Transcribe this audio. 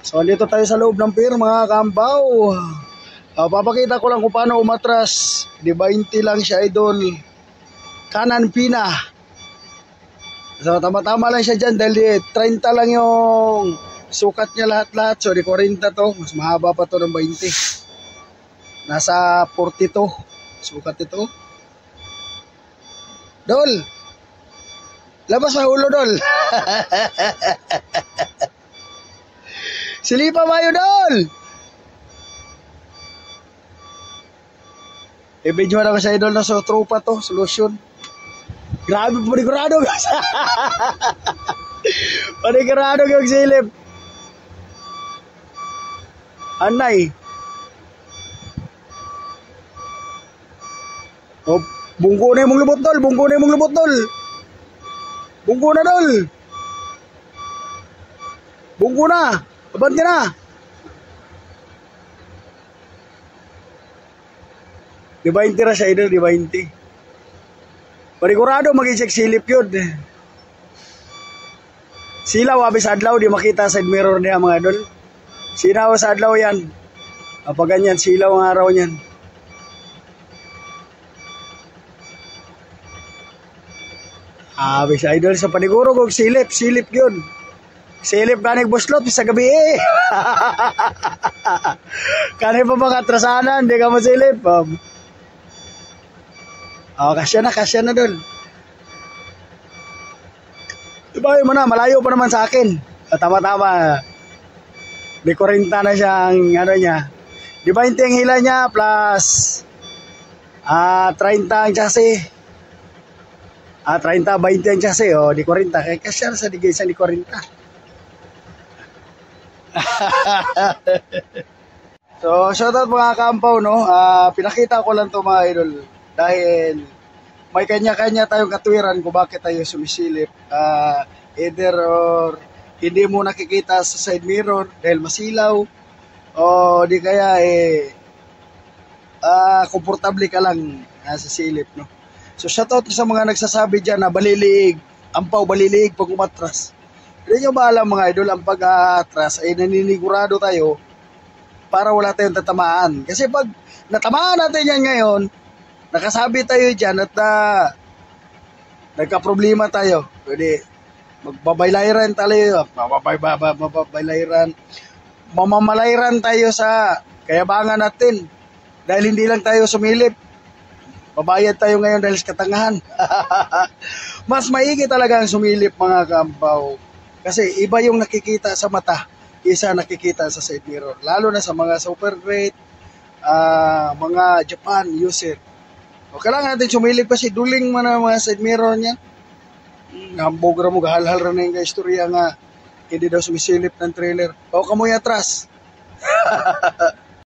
So, dito tayo sa loob ng pier, mga kaambaw. Papakita ko lang kung paano umatras. Di 20 lang siya, idol. Kanan pina. So, tama-tama lang siya dyan dahil 30 lang yung sukat niya lahat-lahat. So, di 40 to. Mas mahaba pa to ng 20. Nasa 42. Sukat ito. Dol! Labas ang ulo, Dol! Silipa mayo, Dol! I-video na ko sa idol na so tropa to, solusyon. Grabe, panigurado guys. Panigurado yung silip. Anay. Oh, bungko na yung lubot, Dol. Bungko na yung lubot, Dol. Bungko na, Dol. Bungko na. Abad ka na. Di 20 na siya, idol. Di 20. Panigurado, mag-check silip yun. Silaw, abis adlaw, di makita side mirror niya, mga idol. Sinaw sa adlaw yan. Kapag ganyan, silaw ang araw niyan. Abis idol, sa paniguro kong silip yun. Silip kanig buslot sa gabi eh. Kanig pa mga atrasanan, di ka masilip. Kasya na dun. Diba mo na, malayo pa naman sa akin. Tama-tama. May 40 na siyang ano niya. Di 20 ang hila niya plus 30 ang chassis. 30, 20 ang chassis. O, di 40. Kaya kasya na sa digay sa di 40. So, shoutout mga kampaw, no? Pinakita ko lang to mga idol dahil may kanya-kanya tayong katwiran kung bakit tayo sumisilip. Either or hindi mo nakikita sa side mirror dahil masilaw o di kaya komportable ka lang sa silip, no? So, shoutout sa mga nagsasabi dyan na baliliig, ampaw baliliig pag umatras. Hindi nyo ba alam mga idol, ang pag-atras ay naninigurado tayo para wala tayong tatamaan. Kasi pag natamaan natin yan ngayon, nakasabi tayo dyan at nagka-problema tayo. Pwede magbabaylayran tayo, mamamaylayran tayo sa kayabangan natin. Dahil hindi lang tayo sumilip. Babayad tayo ngayon dahil sa katangahan. Mas maigi talaga ang sumilip mga kampaw. Kasi iba yung nakikita sa mata kaysa nakikita sa side mirror. Lalo na sa mga super great, mga Japan user. O kailangan natin sumilip kasi duling man ang mga side mirror niya. Hambog ra mo, gahal-hal ra na yung istorya nga hindi daw sumisilip ng trailer. O kamoy atras.